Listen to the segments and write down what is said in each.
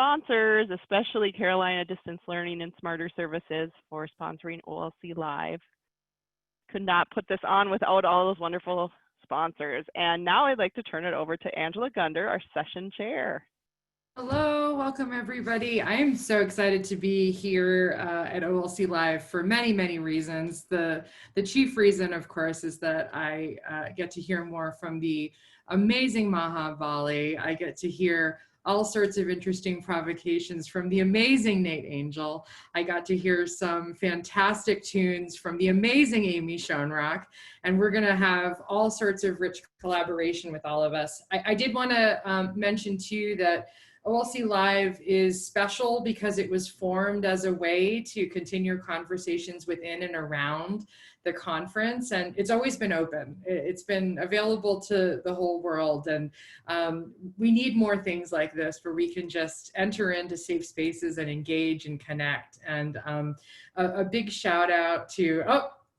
sponsors, especially Carolina Distance Learning and Smarter Services, for sponsoring OLC Live. Could not put this on without all those wonderful sponsors. And now I'd like to turn it over to Angela Gunder, our session chair. Hello, welcome everybody. I am so excited to be here at OLC Live for many, many reasons. The chief reason, of course, is that I get to hear more from the amazing Maha Bali. I get to hear all sorts of interesting provocations from the amazing Nate Angel. I got to hear some fantastic tunes from the amazing Amy Schoenrock, and we're gonna have all sorts of rich collaboration with all of us. I did wanna mention too that OLC Live is special because it was formed as a way to continue conversations within and around the conference, and it's always been open. It's been available to the whole world, and we need more things like this where we can just enter into safe spaces and engage and connect. And a big shout out to,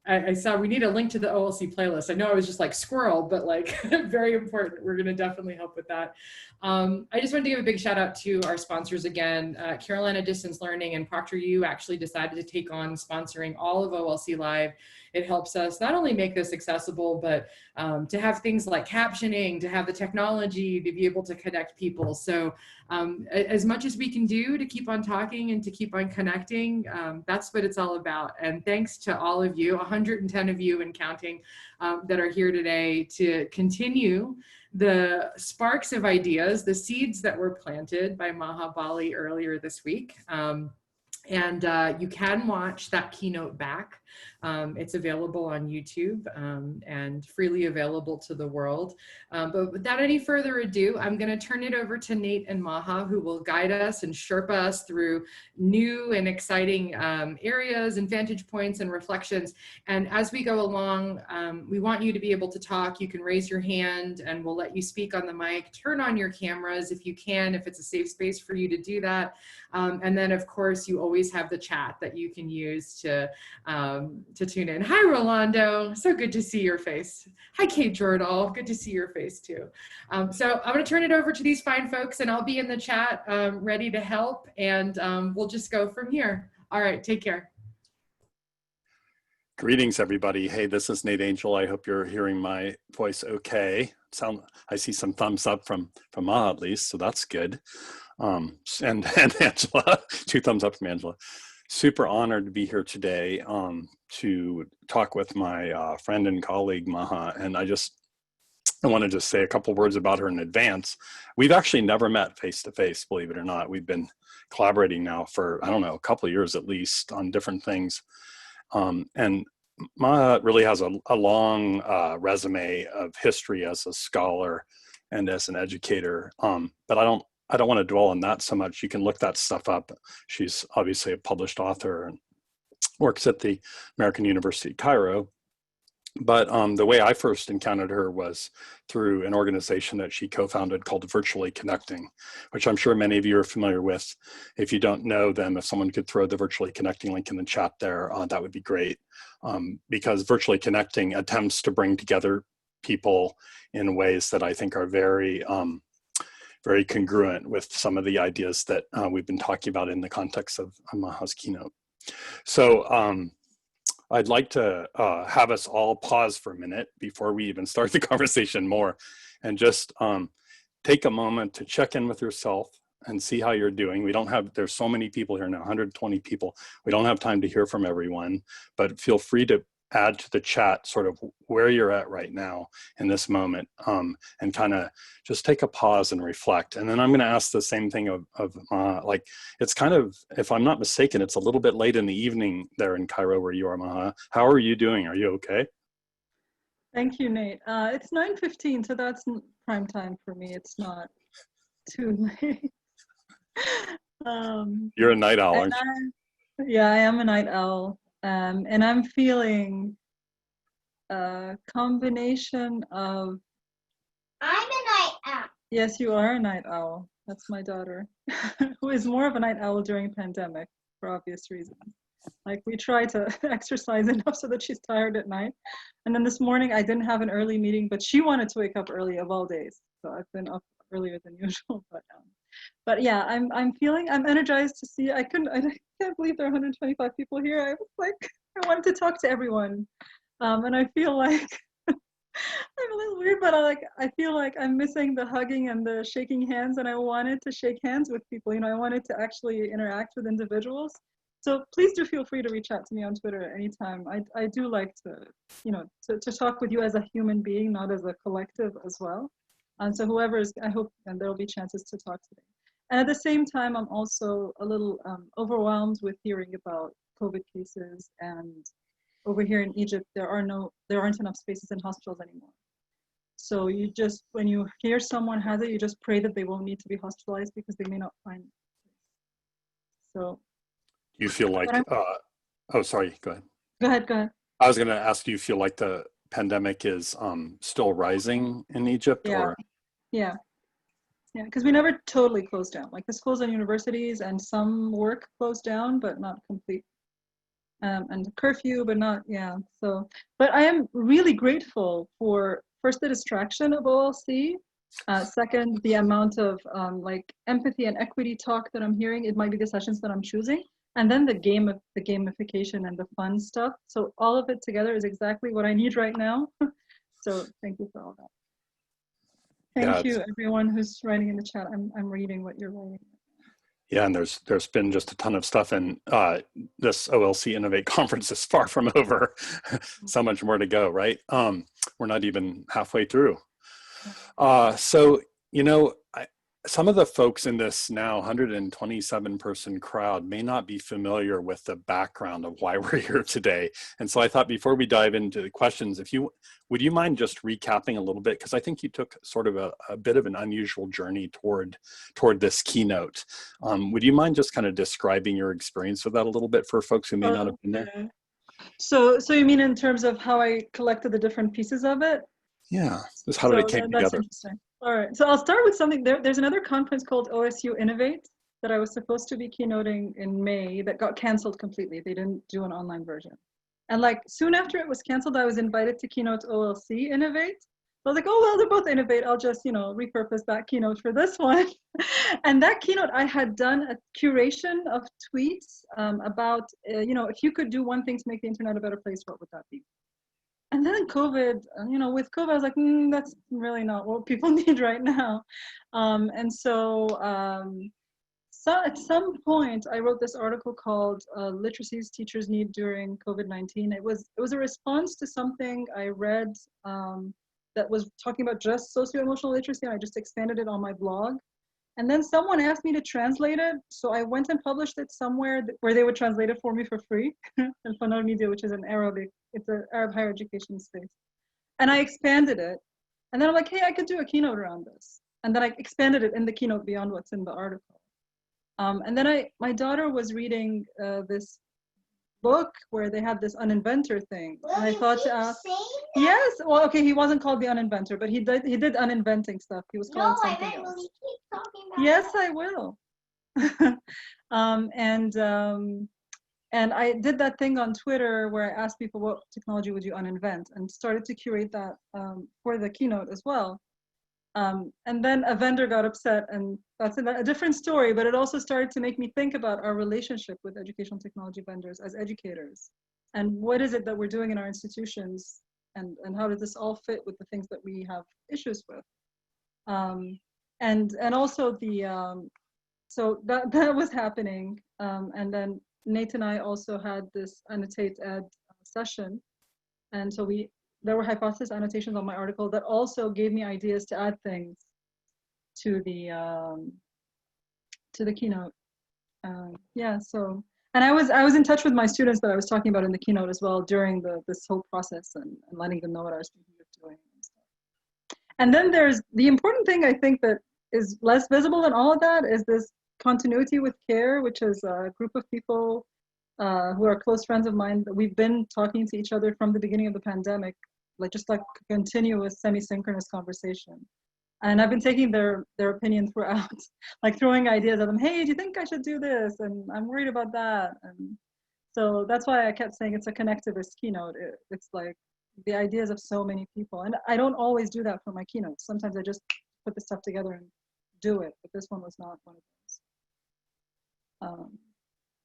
I saw we need a link to the OLC playlist. I know I was just like squirrel, but like very important. We're gonna definitely help with that. I just wanted to give a big shout out to our sponsors again. Carolina Distance Learning and ProctorU actually decided to take on sponsoring all of OLC Live. It helps us not only make this accessible, but to have things like captioning, to have the technology, to be able to connect people. So as much as we can do to keep on talking and to keep on connecting, that's what it's all about. And thanks to all of you, 110 of you and counting, that are here today to continue the sparks of ideas, the seeds that were planted by Maha Bali earlier this week. And you can watch that keynote back. It's available on YouTube and freely available to the world. But without any further ado, I'm going to turn it over to Nate and Maha, who will guide us and Sherpa us through new and exciting areas and vantage points and reflections. And as we go along, we want you to be able to talk. You can raise your hand and we'll let you speak on the mic. Turn on your cameras if you can, if it's a safe space for you to do that. And then, of course, you always have the chat that you can use to tune in. Hi, Rolando. So good to see your face. Hi, Kate Jordahl. Good to see your face, too. So I'm going to turn it over to these fine folks, and I'll be in the chat ready to help, and we'll just go from here. All right, take care. Greetings, everybody. Hey, this is Nate Angel. I hope you're hearing my voice okay. I see some thumbs up from Maha at least, so that's good. And Angela, 2 thumbs up from Angela. Super honored to be here today to talk with my friend and colleague Maha. And I want to just say a couple words about her in advance. We've actually never met face to face, believe it or not. We've been collaborating now for, I don't know, a couple of years at least on different things. And Maha really has a long resume of history as a scholar and as an educator. But I don't want to dwell on that so much. You can look that stuff up. She's obviously a published author and works at the American University Cairo. But the way I first encountered her was through an organization that she co-founded called Virtually Connecting, which I'm sure many of you are familiar with. If you don't know them, if someone could throw the Virtually Connecting link in the chat there, that would be great. Because Virtually Connecting attempts to bring together people in ways that I think are very congruent with some of the ideas that we've been talking about in the context of Maha's keynote. So I'd like to have us all pause for a minute before we even start the conversation more and just take a moment to check in with yourself and see how you're doing. There's so many people here now, 120 people. We don't have time to hear from everyone, but feel free to add to the chat sort of where you're at right now in this moment, and kind of just take a pause and reflect. And then I'm going to ask the same thing of like, it's kind of, if I'm not mistaken, it's a little bit late in the evening there in Cairo where you are, Maha. How are you doing? Are you okay? Thank you, Nate. It's 9:15, so that's prime time for me. It's not too late. You're a night owl, aren't you? Yeah, I am a night owl. And I'm feeling a combination of... I'm a night owl. Yes, you are a night owl. That's my daughter, who is more of a night owl during the pandemic for obvious reasons. Like, we try to exercise enough so that she's tired at night. And then this morning I didn't have an early meeting, but she wanted to wake up early of all days. So I've been up earlier than usual. But But yeah, I'm energized to see. I can't believe there are 125 people here. I was like, I wanted to talk to everyone. And I feel like I'm a little weird, but I feel like I'm missing the hugging and the shaking hands, and I wanted to shake hands with people. I wanted to actually interact with individuals. So please do feel free to reach out to me on Twitter at any time. I do like to, to talk with you as a human being, not as a collective as well. And so I hope, and there'll be chances to talk today. And at the same time, I'm also a little overwhelmed with hearing about COVID cases, and over here in Egypt, there aren't enough spaces in hospitals anymore. So when you hear someone has it, you just pray that they won't need to be hospitalized because they may not find it. So. You feel like, oh, sorry, go ahead. Go ahead. I was going to ask, do you feel like the pandemic is still rising in Egypt? Yeah. Yeah, because we never totally closed down. Like the schools and universities and some work closed down, but not complete. And curfew, but not, yeah. So, but I am really grateful for, first, the distraction of OLC. Second, the amount of like empathy and equity talk that I'm hearing. It might be the sessions that I'm choosing. And then the gamification and the fun stuff. So all of it together is exactly what I need right now. So thank you for all that. Thank you, everyone who's writing in the chat. I'm reading what you're writing. Yeah, and there's been just a ton of stuff, and this OLC Innovate conference is far from over. So much more to go, right? We're not even halfway through. So, some of the folks in this now 127 person crowd may not be familiar with the background of why we're here today. And so I thought before we dive into the questions, would you mind just recapping a little bit? Because I think you took sort of a bit of an unusual journey toward this keynote. Would you mind just kind of describing your experience with that a little bit for folks who may not have been there? So you mean in terms of how I collected the different pieces of it? Yeah, just how it came that's together. Interesting. All right, so I'll start with something. There's another conference called OSU Innovate that I was supposed to be keynoting in May that got canceled completely. They didn't do an online version. And like soon after it was canceled, I was invited to keynote OLC Innovate. I was like, oh, well, they're both Innovate. I'll just, repurpose that keynote for this one. And that keynote, I had done a curation of tweets about, if you could do one thing to make the internet a better place, what would that be? And then COVID, with COVID, I was like, that's really not what people need right now. So at some point, I wrote this article called "Literacies Teachers Need During COVID-19." It was a response to something I read that was talking about just socio-emotional literacy, and I just expanded it on my blog. And then someone asked me to translate it, so I went and published it somewhere where they would translate it for me for free, in Fanar Media, which is it's an Arab higher education space. And I expanded it, and then I'm like, hey, I could do a keynote around this. And then I expanded it in the keynote beyond what's in the article. And then my daughter was reading this book where they had this uninventor thing. And I thought to ask, yes, well, okay, he wasn't called the uninventor, but he did uninventing stuff. He was called something else. Keep talking about yes, I will. And I did that thing on Twitter where I asked people what technology would you uninvent, and started to curate that for the keynote as well. And then a vendor got upset, and that's a different story, but it also started to make me think about our relationship with educational technology vendors as educators. And what is it that we're doing in our institutions, and how does this all fit with the things that we have issues with? And also so that was happening. And then Nate and I also had this annotate ed session. And so there were hypothesis annotations on my article that also gave me ideas to add things to the keynote. So, and I was in touch with my students that I was talking about in the keynote as well during this whole process, and letting them know what I was thinking of doing and stuff. And then there's the important thing, I think, that is less visible than all of that, is this continuity with care, which is a group of people who are close friends of mine that we've been talking to each other from the beginning of the pandemic, just like continuous semi-synchronous conversation. And I've been taking their opinion throughout, like throwing ideas at them. Hey, do you think I should do this? And I'm worried about that. And so that's why I kept saying it's a connectivist keynote. It's like the ideas of so many people. And I don't always do that for my keynotes. Sometimes I just put the stuff together and do it, but this one was not one of those.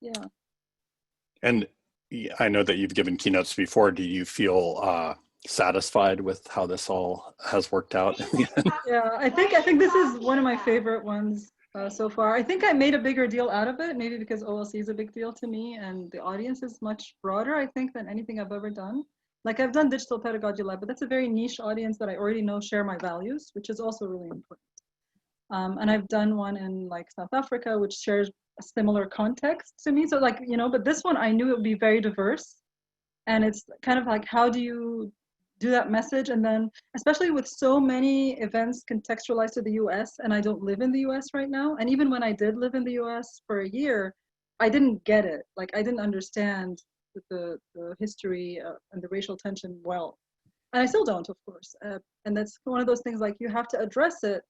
Yeah. And I know that you've given keynotes before. Do you feel satisfied with how this all has worked out in the end? Yeah, I think this is one of my favorite ones so far. I think I made a bigger deal out of it, maybe because OLC is a big deal to me and the audience is much broader, I think, than anything I've ever done. Like I've done Digital Pedagogy Lab, but that's a very niche audience that I already know share my values, which is also really important. And I've done one in like South Africa, which shares a similar context to me. So like, you know, but this one I knew it would be very diverse. And it's kind of like, how do you do that message? And then, especially with so many events contextualized to the US, and I don't live in the US right now. And even when I did live in the US for a year, I didn't get it. Like I didn't understand the history and the racial tension well. And I still don't, of course. And that's one of those things like you have to address it,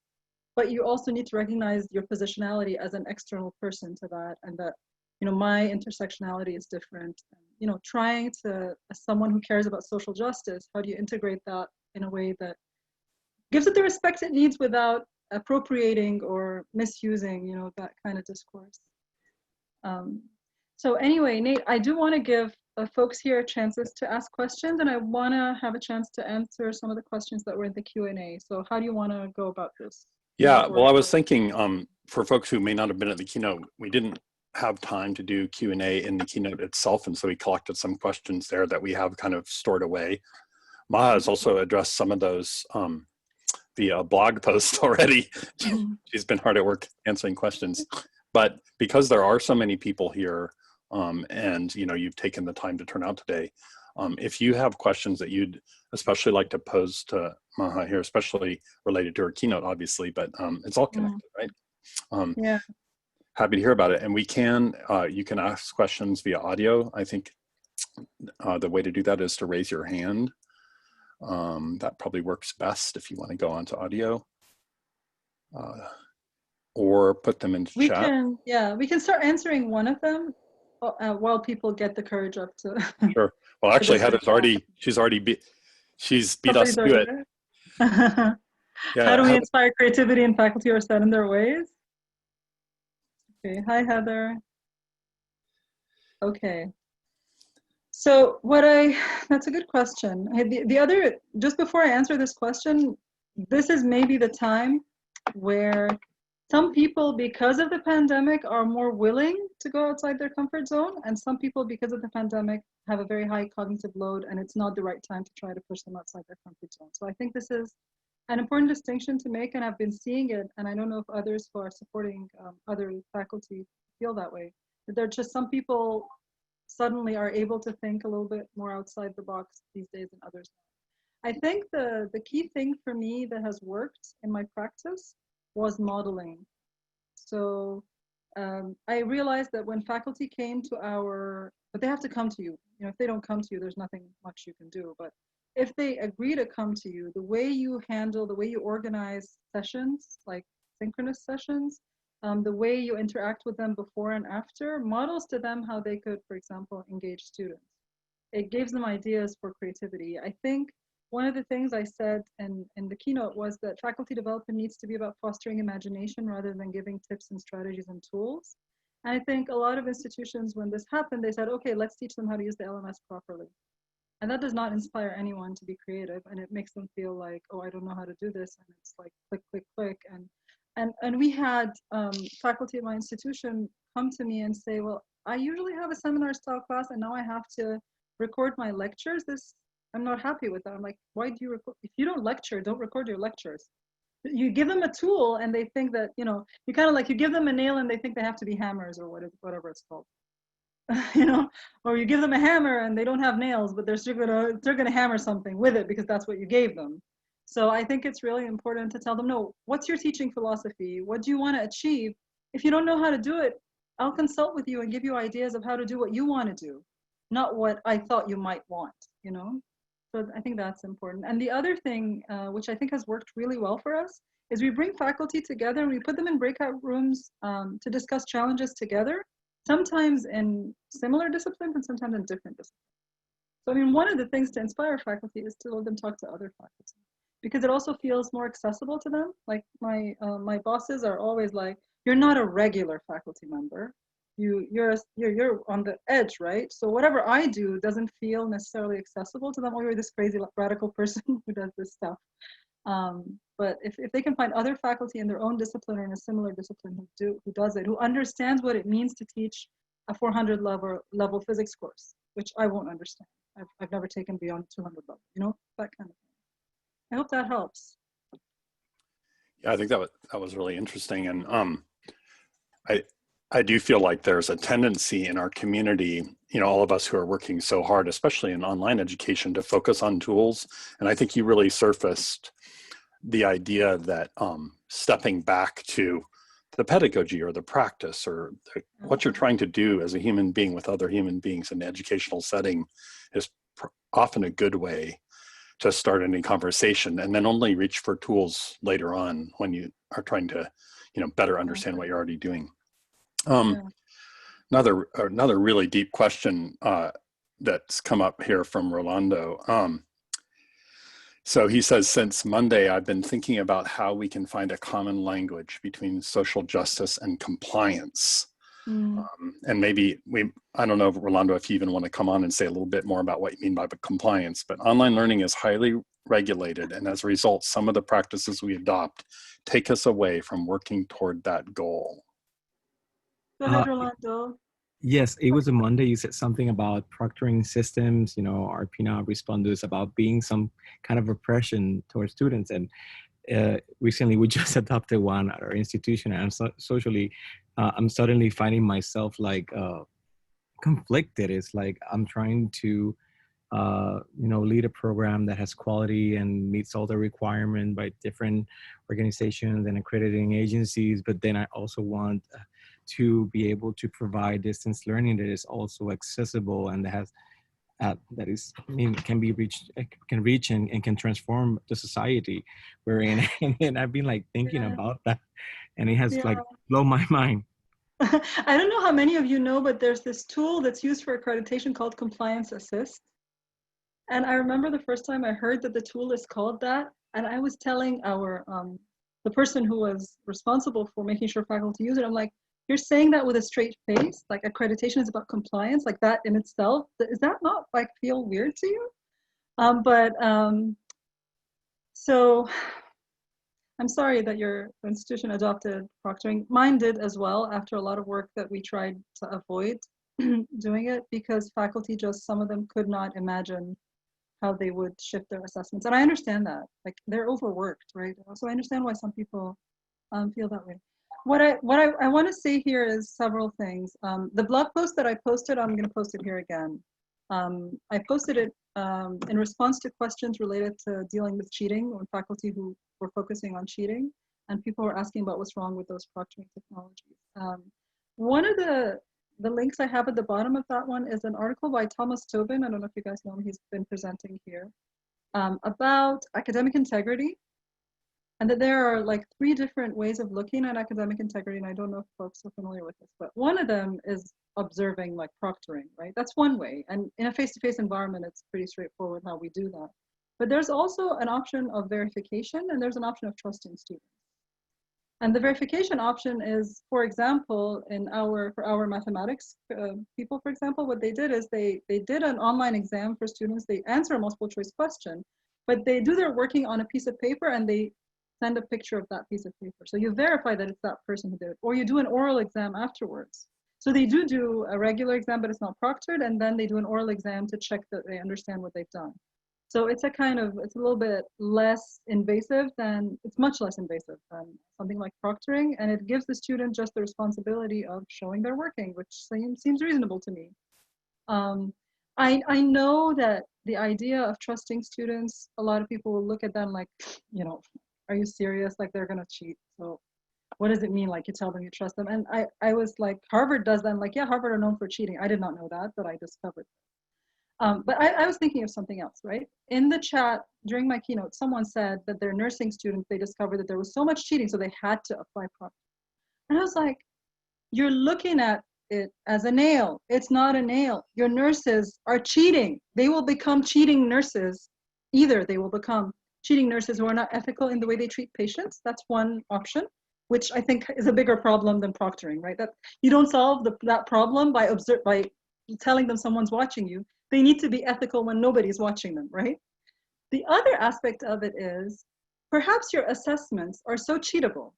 but you also need to recognize your positionality as an external person to that, and that, you know, my intersectionality is different. You know, trying to, as someone who cares about social justice, how do you integrate that in a way that gives it the respect it needs without appropriating or misusing, you know, that kind of discourse. So anyway, Nate, I do want to give folks here chances to ask questions, and I want to have a chance to answer some of the questions that were in the Q&A. So how do you want to go about this? Yeah, well, I was thinking for folks who may not have been at the keynote, we didn't have time to do Q&A in the keynote itself, and so we collected some questions there that we have kind of stored away. Maha has also addressed some of those via blog posts already. She's been hard at work answering questions. But because there are so many people here, and you know, you've taken the time to turn out today, if you have questions that you'd especially like to pose to Maha here, especially related to her keynote, obviously, but it's all connected, right? Yeah. Happy to hear about it. And we can, you can ask questions via audio. I think the way to do that is to raise your hand. That probably works best if you want to go onto audio. Or put them into chat. We can start answering one of them while people get the courage up to. Sure. Well, actually, Heather's already, she's beat us to it. Yeah, how do we inspire creativity in faculty or set in their ways? Okay, hi Heather. Okay. So that's a good question. The other, just before I answer this question, this is maybe the time where some people, because of the pandemic, are more willing to go outside their comfort zone, and some people, because of the pandemic, have a very high cognitive load, and it's not the right time to try to push them outside their comfort zone. So I think this is an important distinction to make, and I've been seeing it, and I don't know if others who are supporting other faculty feel that way. But there are just some people suddenly are able to think a little bit more outside the box these days than others. I think the key thing for me that has worked in my practice was modeling. So I realized that when faculty came to but they have to come to you. You know, if they don't come to you, there's nothing much you can do. But if they agree to come to you, the way you organize sessions, like synchronous sessions, the way you interact with them before and after, models to them how they could, for example, engage students. It gives them ideas for creativity. I think one of the things I said in the keynote was that faculty development needs to be about fostering imagination rather than giving tips and strategies and tools. And I think a lot of institutions, when this happened, they said, okay, let's teach them how to use the LMS properly. And that does not inspire anyone to be creative, and it makes them feel like, oh, I don't know how to do this, and it's like click, click, click. And we had faculty at my institution come to me and say, well, I usually have a seminar style class, and now I have to record my lectures. I'm not happy with that. I'm like, why do you record? If you don't lecture, don't record your lectures. You give them a tool and they think that, you know, you kind of like, you give them a nail and they think they have to be hammers or whatever it's called. You know, or you give them a hammer and they don't have nails, but they're gonna hammer something with it because that's what you gave them. So I think it's really important to tell them, no, what's your teaching philosophy? What do you want to achieve? If you don't know how to do it, I'll consult with you and give you ideas of how to do what you want to do, not what I thought you might want, you know? So I think that's important. And the other thing, which I think has worked really well for us, is we bring faculty together and we put them in breakout rooms to discuss challenges together, sometimes in similar disciplines and sometimes in different disciplines. So I mean, one of the things to inspire faculty is to let them talk to other faculty. because it also feels more accessible to them. Like my bosses are always like, "You're not a regular faculty member. You're on the edge, right? So whatever I do doesn't feel necessarily accessible to them. Or you're this crazy radical person who does this stuff." But if they can find other faculty in their own discipline or in a similar discipline who does it, who understands what it means to teach a 400 level physics course, which I won't understand. I've never taken beyond 200 level, you know, that kind of thing. I hope that helps. Yeah, I think that was really interesting, and I do feel like there's a tendency in our community, you know, all of us who are working so hard, especially in online education, to focus on tools. And I think you really surfaced the idea that stepping back to the pedagogy or the practice or what you're trying to do as a human being with other human beings in an educational setting is often a good way to start any conversation, and then only reach for tools later on when you are trying to, you know, better understand what you're already doing. Another really deep question that's come up here from Rolando. So he says, since Monday, I've been thinking about how we can find a common language between social justice and compliance. And maybe I don't know, Rolando, if you even want to come on and say a little bit more about what you mean by compliance, but online learning is highly regulated. And as a result, some of the practices we adopt take us away from working toward that goal. Go ahead, Rolando. Yes, it was a Monday. You said something about proctoring systems, you know, Arpina responders, about being some kind of oppression towards students. And recently we just adopted one at our institution, and socially, I'm suddenly finding myself like conflicted. It's like I'm trying to, you know, lead a program that has quality and meets all the requirements by different organizations and accrediting agencies, but then I also want to be able to provide distance learning that is also accessible and that has that is, I mean, can reach and can transform the society we're in. And I've been like thinking about that, and it has like blown my mind. I don't know how many of you know, but there's this tool that's used for accreditation called Compliance Assist. And I remember the first time I heard that the tool is called that, and I was telling our the person who was responsible for making sure faculty use it, I'm like, you're saying that with a straight face, like accreditation is about compliance, like that in itself, is that not like feel weird to you? So I'm sorry that your institution adopted proctoring. Mine did as well, after a lot of work that we tried to avoid doing it, because faculty just, some of them could not imagine how they would shift their assessments. And I understand that, like they're overworked, right? So I understand why some people feel that way. What I want to say here is several things. The blog post that I posted, I'm going to post it here again. I posted it in response to questions related to dealing with cheating, or faculty who were focusing on cheating, and people were asking about what's wrong with those proctoring technologies. One of the links I have at the bottom of that one is an article by Thomas Tobin. I don't know if you guys know him, he's been presenting here, about academic integrity. And that there are like 3 different ways of looking at academic integrity, and I don't know if folks are familiar with this, but one of them is observing like proctoring, right? That's one way. And in a face-to-face environment, it's pretty straightforward how we do that. But there's also an option of verification, and there's an option of trusting students. And the verification option is, for example, for our mathematics people, for example, what they did is they did an online exam for students. They answer a multiple choice question, but they do their working on a piece of paper and they send a picture of that piece of paper. So you verify that it's that person who did it, or you do an oral exam afterwards. So they do a regular exam, but it's not proctored, and then they do an oral exam to check that they understand what they've done. So it's it's a little bit less invasive it's much less invasive than something like proctoring, and it gives the student just the responsibility of showing their working, which seems reasonable to me. I know that the idea of trusting students, a lot of people will look at them like, you know, are you serious? Like they're gonna cheat. So what does it mean? Like you tell them you trust them. And I was like, Harvard does that. I'm like, yeah, Harvard are known for cheating. I did not know that, but I discovered. But I was thinking of something else, right? In the chat during my keynote, someone said that their nursing students, they discovered that there was so much cheating, so they had to apply proctoring. And I was like, you're looking at it as a nail. It's not a nail. Your nurses are cheating. They will become cheating nurses. Either they will become cheating nurses who are not ethical in the way they treat patients. That's one option, which I think is a bigger problem than proctoring, right? That you don't solve that problem by telling them someone's watching you. They need to be ethical when nobody's watching them, right? The other aspect of it is perhaps your assessments are so cheatable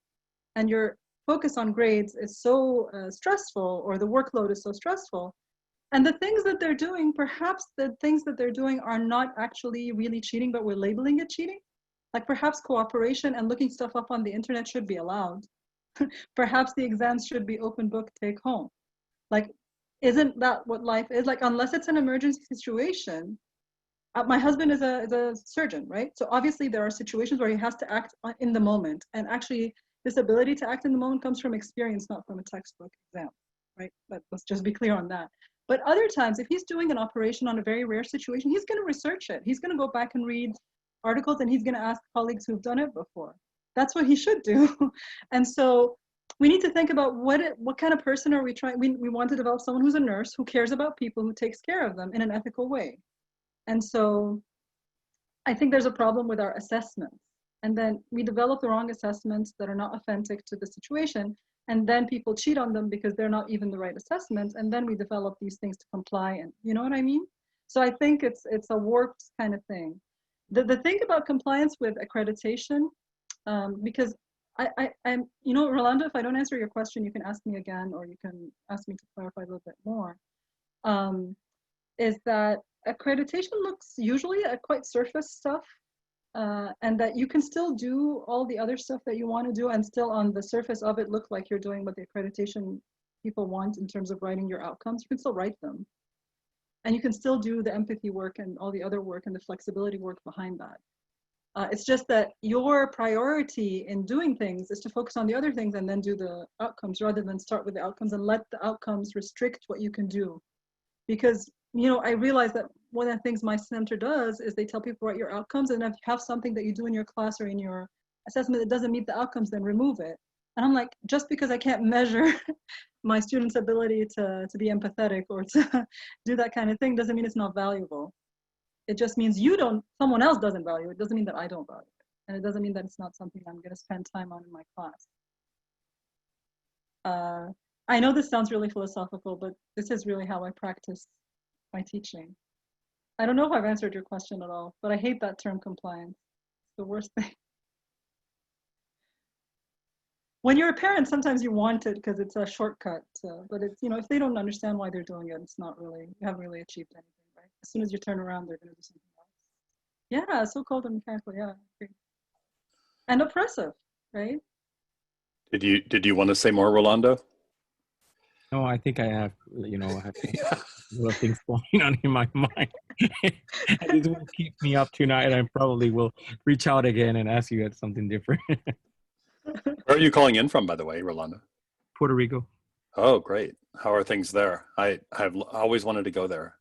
and your focus on grades is so stressful, or the workload is so stressful. And the things that they're doing, perhaps the things that they're doing are not actually really cheating, but we're labeling it cheating. Like perhaps cooperation and looking stuff up on the internet should be allowed. Perhaps the exams should be open book, take home. Like, isn't that what life is? Like, unless it's an emergency situation. My husband is a surgeon, right? So obviously there are situations where he has to act in the moment. And actually, this ability to act in the moment comes from experience, not from a textbook exam, right? But let's just be clear on that. But other times, if he's doing an operation on a very rare situation, he's going to research it. He's going to go back and read articles, and he's going to ask colleagues who've done it before. That's what he should do. And so we need to think about what kind of person are we trying. We want to develop someone who's a nurse, who cares about people, who takes care of them in an ethical way. And so I think there's a problem with our assessments. And then we develop the wrong assessments that are not authentic to the situation. And then people cheat on them because they're not even the right assessments. And then we develop these things to comply. And you know what I mean? So I think it's a warped kind of thing. The thing about compliance with accreditation, because I'm, you know, Rolando, if I don't answer your question, you can ask me again, or you can ask me to clarify a little bit more, is that accreditation looks usually at quite surface stuff, and that you can still do all the other stuff that you want to do and still on the surface of it look like you're doing what the accreditation people want in terms of writing your outcomes. You can still write them. And you can still do the empathy work and all the other work and the flexibility work behind that. It's just that your priority in doing things is to focus on the other things and then do the outcomes, rather than start with the outcomes and let the outcomes restrict what you can do. Because, you know, I realize that one of the things my center does is they tell people write your outcomes, and if you have something that you do in your class or in your assessment that doesn't meet the outcomes, then remove it. And I'm like, just because I can't measure my students' ability to be empathetic or to do that kind of thing doesn't mean it's not valuable. It just means someone else doesn't value it. It doesn't mean that I don't value it. And it doesn't mean that it's not something I'm going to spend time on in my class. I know this sounds really philosophical, but this is really how I practice my teaching. I don't know if I've answered your question at all, but I hate that term compliance. It's the worst thing. When you're a parent, sometimes you want it because it's a shortcut, but it's, you know, if they don't understand why they're doing it, it's not really, you haven't really achieved anything, right? As soon as you turn around, they're going to do something else. Yeah, so cold and mechanical, yeah. And oppressive, right? Did you want to say more, Rolando? No, I think I have, you know, I have a lot of things going on in my mind. And this will keep me up tonight. I probably will reach out again and ask you something different. Where are you calling in from, by the way, Rolando? Puerto Rico. Oh, great. How are things there? I've always wanted to go there.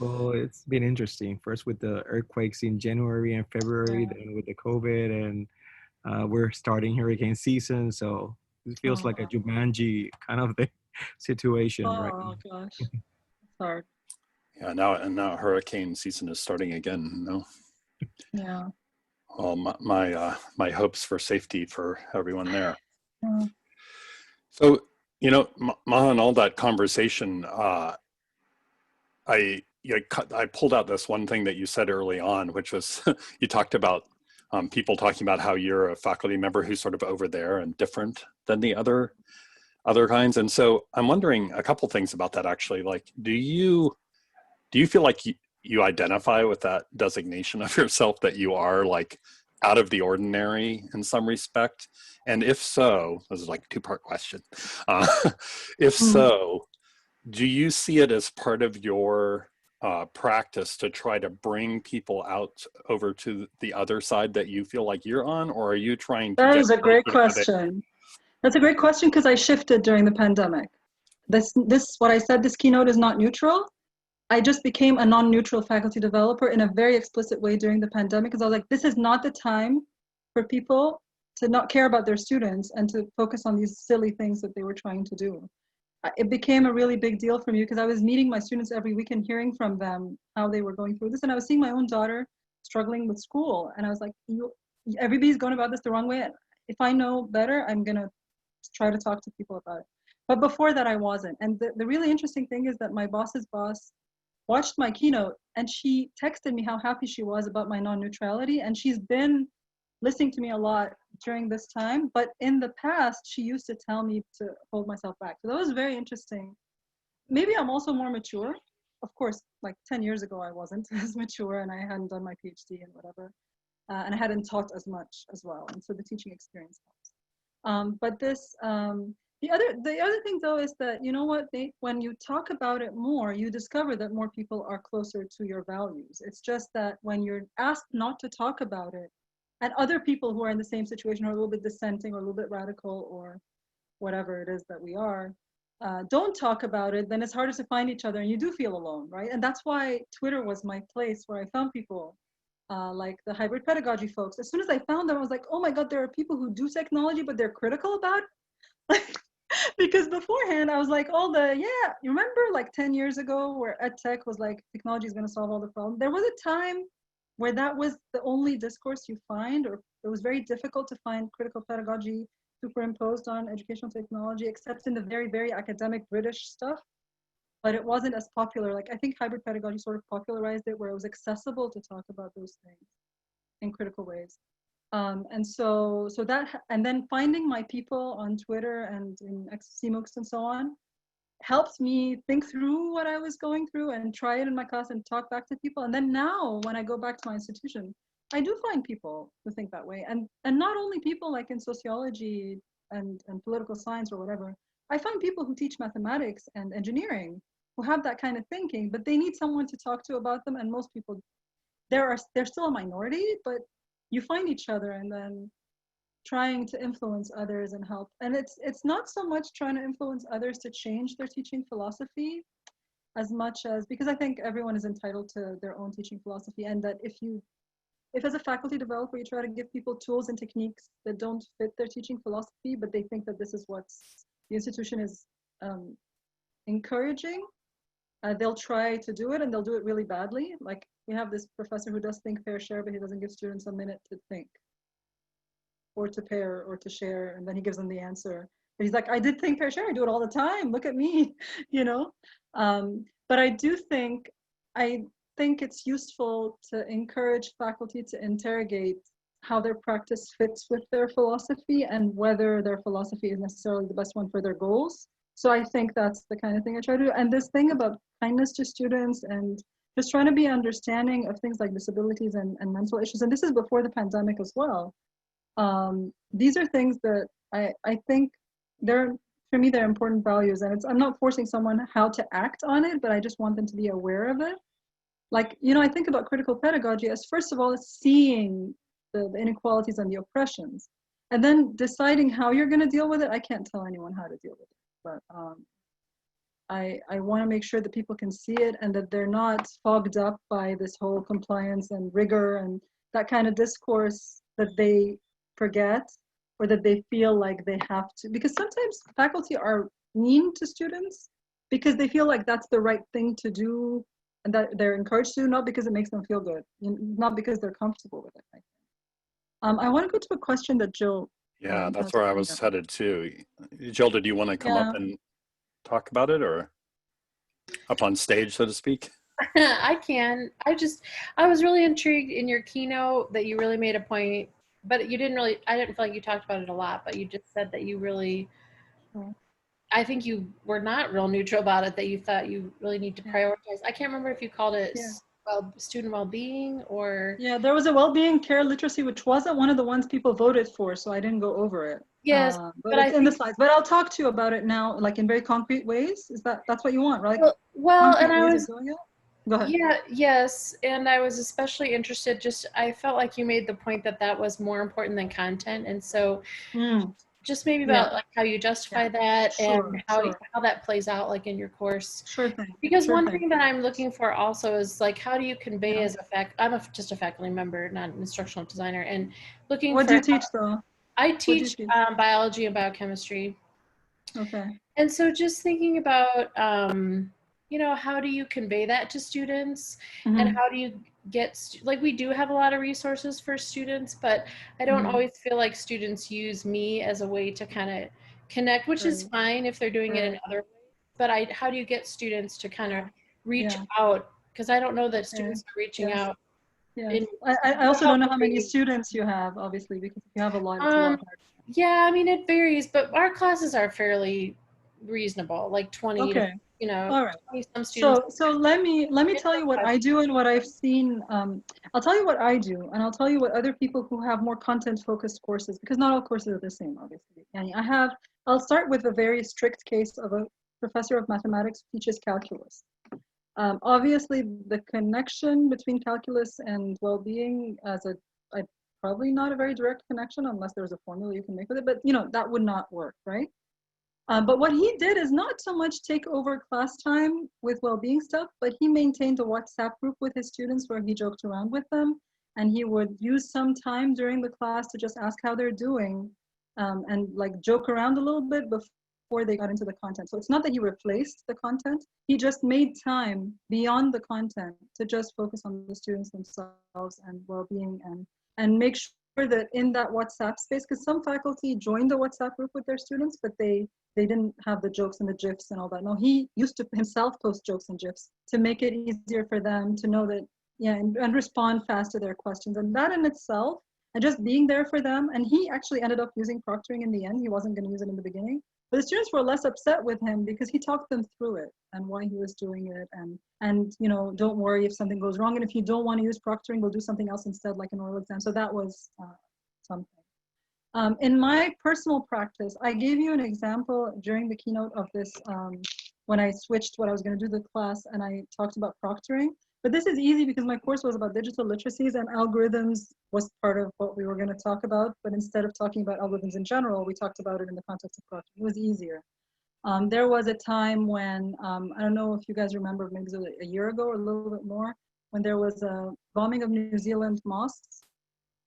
Well, it's been interesting. First with the earthquakes in January and February, then with the COVID, and we're starting hurricane season. So it feels like a Jumanji kind of thing. Situation right now. Oh gosh, it's hard. Yeah, now hurricane season is starting again. No. Yeah. Well, my hopes for safety for everyone there. Yeah. So, you know, Maha, in all that conversation, I pulled out this one thing that you said early on, which was you talked about people talking about how you're a faculty member who's sort of over there and different than the other kinds. And so I'm wondering a couple things about that, actually. Like, do you feel like you identify with that designation of yourself, that you are like out of the ordinary in some respect? And if so, this is like a two-part question. If so, do you see it as part of your practice to try to bring people out over to the other side that you feel like you're on, or are you trying to— That is a great question. That's a great question, because I shifted during the pandemic. What I said, this keynote is not neutral. I just became a non-neutral faculty developer in a very explicit way during the pandemic, because I was like, this is not the time for people to not care about their students and to focus on these silly things that they were trying to do. It became a really big deal for me because I was meeting my students every week and hearing from them how they were going through this. And I was seeing my own daughter struggling with school. And I was like, everybody's going about this the wrong way. If I know better, I'm going to try to talk to people about it. But before that, I wasn't. And the really interesting thing is that my boss's boss watched my keynote, and she texted me how happy she was about my non-neutrality. And she's been listening to me a lot during this time. But in the past, she used to tell me to hold myself back. So that was very interesting. Maybe I'm also more mature. Of course, like 10 years ago, I wasn't as mature, and I hadn't done my PhD and whatever. And I hadn't taught as much as well. And so the teaching experience helps. But this, the other thing though is that, you know what, when you talk about it more, you discover that more people are closer to your values. It's just that when you're asked not to talk about it, and other people who are in the same situation, or a little bit dissenting or a little bit radical or whatever it is that we are, don't talk about it, then it's harder to find each other, and you do feel alone, right? And that's why Twitter was my place where I found people like the hybrid pedagogy folks. As soon as I found them, I was like, oh my God, there are people who do technology, but they're critical about it. Because beforehand, I was like, you remember like 10 years ago where EdTech was like, technology is going to solve all the problems? There was a time where that was the only discourse you find, or it was very difficult to find critical pedagogy superimposed on educational technology, except in the very, very academic British stuff. But it wasn't as popular. Like, I think hybrid pedagogy sort of popularized it, where it was accessible to talk about those things in critical ways. And so that, and then finding my people on Twitter and in CMOOCs and so on, helped me think through what I was going through and try it in my class and talk back to people. And then now when I go back to my institution, I do find people who think that way. And not only people like in sociology and political science or whatever, I find people who teach mathematics and engineering who have that kind of thinking, but they need someone to talk to about them. And most people, they're still a minority, but you find each other and then trying to influence others and help. And it's not so much trying to influence others to change their teaching philosophy as much as, because I think everyone is entitled to their own teaching philosophy, and that if as a faculty developer, you try to give people tools and techniques that don't fit their teaching philosophy, but they think that this is what the institution is encouraging, they'll try to do it, and they'll do it really badly. Like, we have this professor who does think, pair, share, but he doesn't give students a minute to think, or to pair, or to share, and then he gives them the answer. But he's like, I did think, pair, share, I do it all the time, look at me, you know? But I think it's useful to encourage faculty to interrogate how their practice fits with their philosophy and whether their philosophy is necessarily the best one for their goals. So I think that's the kind of thing I try to do. And this thing about kindness to students and just trying to be understanding of things like disabilities and mental issues, and this is before the pandemic as well. These are things that I think for me, they're important values, and I'm not forcing someone how to act on it, but I just want them to be aware of it. Like, you know, I think about critical pedagogy as, first of all, seeing the inequalities and the oppressions, and then deciding how you're going to deal with it. I can't tell anyone how to deal with it, but I want to make sure that people can see it and that they're not fogged up by this whole compliance and rigor and that kind of discourse that they forget, or that they feel like they have to, because sometimes faculty are mean to students because they feel like that's the right thing to do and that they're encouraged to, not because it makes them feel good, not because they're comfortable with it. I want to go to a question that Jill. Yeah, that's where I was headed too. Jill, did you want to come up and talk about it, or up on stage, so to speak? I can. I was really intrigued in your keynote that you really made a point, but I didn't feel like you talked about it a lot, but you just said that you really, I think you were not real neutral about it, that you thought you really need to prioritize. I can't remember if you called it student well-being or. Yeah, there was a well-being care literacy, which wasn't one of the ones people voted for, so I didn't go over it. Yes, but it's in the slides. But I'll talk to you about it now, like in very concrete ways. That's what you want, right? Well, and I was. Go ahead. Yeah, yes, and I was especially interested, I felt like you made the point that was more important than content, and so just maybe about like how you justify that and how that plays out like in your course. Sure thing. Because one thing that I'm looking for also is like, how do you convey as I'm just a faculty member, not an instructional designer, and looking What do you teach though? I teach biology and biochemistry. Okay. And so just thinking about, you know, how do you convey that to students, and how do you like we do have a lot of resources for students, but I don't Mhm. always feel like students use me as a way to kind of connect, which is Right. fine if they're doing it in Right. other ways. But how do you get students to kind of Yeah. reach Yeah. out? Because I don't know that Okay. students are reaching Yes. out Yes. in I also don't know how many helping. students you have, obviously, because if you have a lot, it's a lot harder. Yeah, I mean, it varies, but our classes are fairly reasonable, like 20 to, Okay. you know, All right. 20 some students. So let me tell you what I do and what I've seen. I'll tell you what I do, and I'll tell you what other people who have more content-focused courses, because not all courses are the same, obviously. And I'll start with a very strict case of a professor of mathematics who teaches calculus. Obviously, the connection between calculus and well-being probably not a very direct connection unless there's a formula you can make with it, but that would not work, right? But what he did is not so much take over class time with well-being stuff, but he maintained a WhatsApp group with his students where he joked around with them, and he would use some time during the class to just ask how they're doing, and like joke around a little bit before they got into the content. So it's not that he replaced the content, he just made time beyond the content to just focus on the students themselves and well-being, and make sure that in that WhatsApp space, because some faculty joined the WhatsApp group with their students, but they didn't have the jokes and the GIFs and all that. No, he used to himself post jokes and GIFs to make it easier for them to know that, yeah, and respond fast to their questions. And that in itself, and just being there for them, and he actually ended up using proctoring in the end. He wasn't going to use it in the beginning. But the students were less upset with him because he talked them through it and why he was doing it. And don't worry if something goes wrong. And if you don't want to use proctoring, we'll do something else instead, like an oral exam. So that was something. In my personal practice, I gave you an example during the keynote of this when I switched what I was going to do the class and I talked about proctoring. But this is easy because my course was about digital literacies and algorithms was part of what we were going to talk about. But instead of talking about algorithms in general, we talked about it in the context of proctoring. It was easier. There was a time when, I don't know if you guys remember, maybe it was a year ago or a little bit more, when there was a bombing of New Zealand mosques.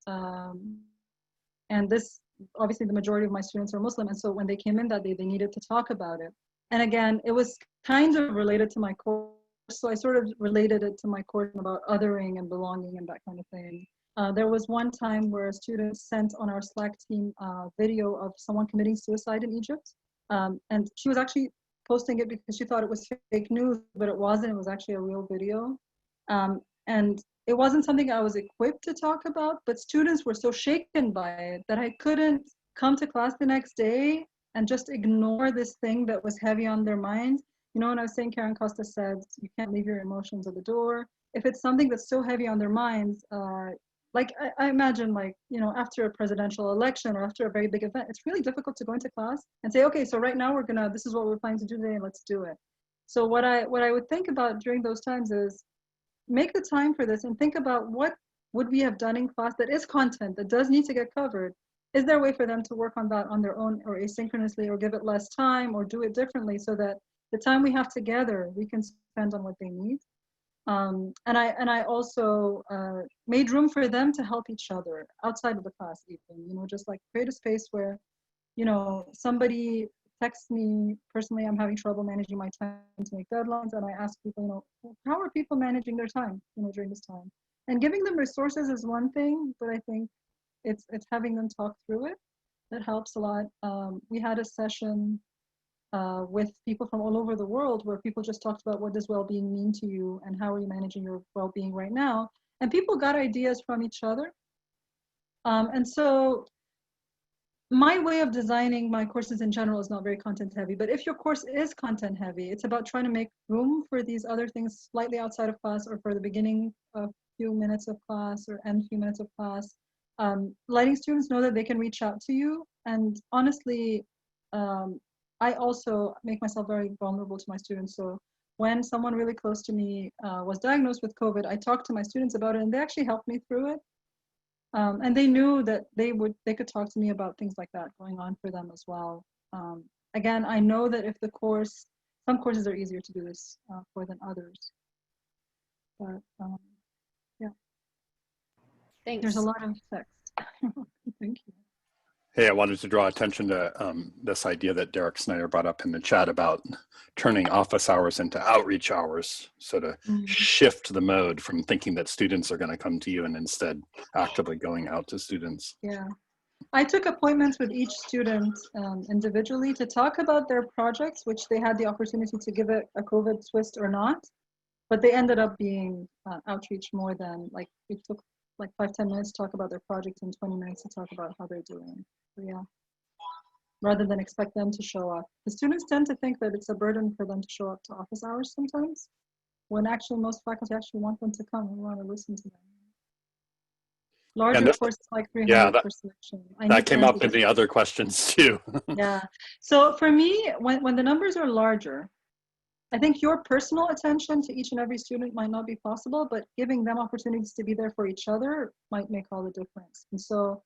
And this, obviously the majority of my students are Muslim, and so when they came in that day, they needed to talk about it. And again, it was kind of related to my course, so I sort of related it to my course about othering and belonging and that kind of thing. There was one time where a student sent on our Slack team a video of someone committing suicide in Egypt. And she was actually posting it because she thought it was fake news, but it wasn't. It was actually a real video. And it wasn't something I was equipped to talk about, but students were so shaken by it that I couldn't come to class the next day and just ignore this thing that was heavy on their minds. When I was saying, Karen Costa said, you can't leave your emotions at the door. If it's something that's so heavy on their minds, like I imagine, like, after a presidential election or after a very big event, it's really difficult to go into class and say, okay, so right now this is what we're planning to do today, and let's do it. So what I would think about during those times is, make the time for this and think about what would we have done in class that is content that does need to get covered. Is there a way for them to work on that on their own or asynchronously, or give it less time or do it differently so that the time we have together we can spend on what they need? And I also made room for them to help each other outside of the class, even, just like create a space where, somebody texts me personally, I'm having trouble managing my time to make deadlines, and I ask people, how are people managing their time, during this time? And giving them resources is one thing, but I think it's having them talk through it that helps a lot. We had a session with people from all over the world where people just talked about, what does well-being mean to you and how are you managing your well-being right now? And people got ideas from each other. And so my way of designing my courses in general is not very content heavy, but if your course is content heavy, it's about trying to make room for these other things slightly outside of class, or for the beginning of few minutes of class or end few minutes of class, letting students know that they can reach out to you. And honestly, I also make myself very vulnerable to my students. So when someone really close to me was diagnosed with COVID, I talked to my students about it, and they actually helped me through it. And they knew that they could talk to me about things like that going on for them as well. Again, I know that if some courses are easier to do this for than others. But yeah, Thanks. there's a lot of text. Thank you. Hey, I wanted to draw attention to this idea that Derek Snyder brought up in the chat about turning office hours into outreach hours. So to shift the mode from thinking that students are going to come to you and instead actively going out to students. Yeah. I took appointments with each student individually to talk about their projects, which they had the opportunity to give it a COVID twist or not. But they ended up being outreach more than, like, it took like 5-10 minutes to talk about their project and 20 minutes to talk about how they're doing. So yeah, rather than expect them to show up. The students tend to think that it's a burden for them to show up to office hours sometimes, when actually most faculty actually want them to come and want to listen to them. Larger courses like 300 per section. That came up in the other questions too. Yeah. So for me, when the numbers are larger, I think your personal attention to each and every student might not be possible, but giving them opportunities to be there for each other might make all the difference. And so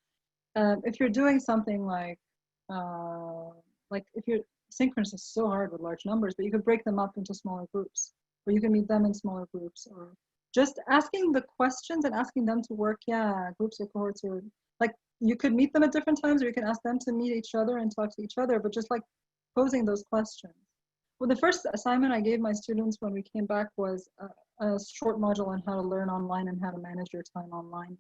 if you're doing something like if you're synchronous is so hard with large numbers, but you could break them up into smaller groups, or you can meet them in smaller groups, or just asking the questions and asking them to work, groups or cohorts, or like you could meet them at different times, or you can ask them to meet each other and talk to each other, but just like posing those questions. Well, the first assignment I gave my students when we came back was a short module on how to learn online and how to manage your time online,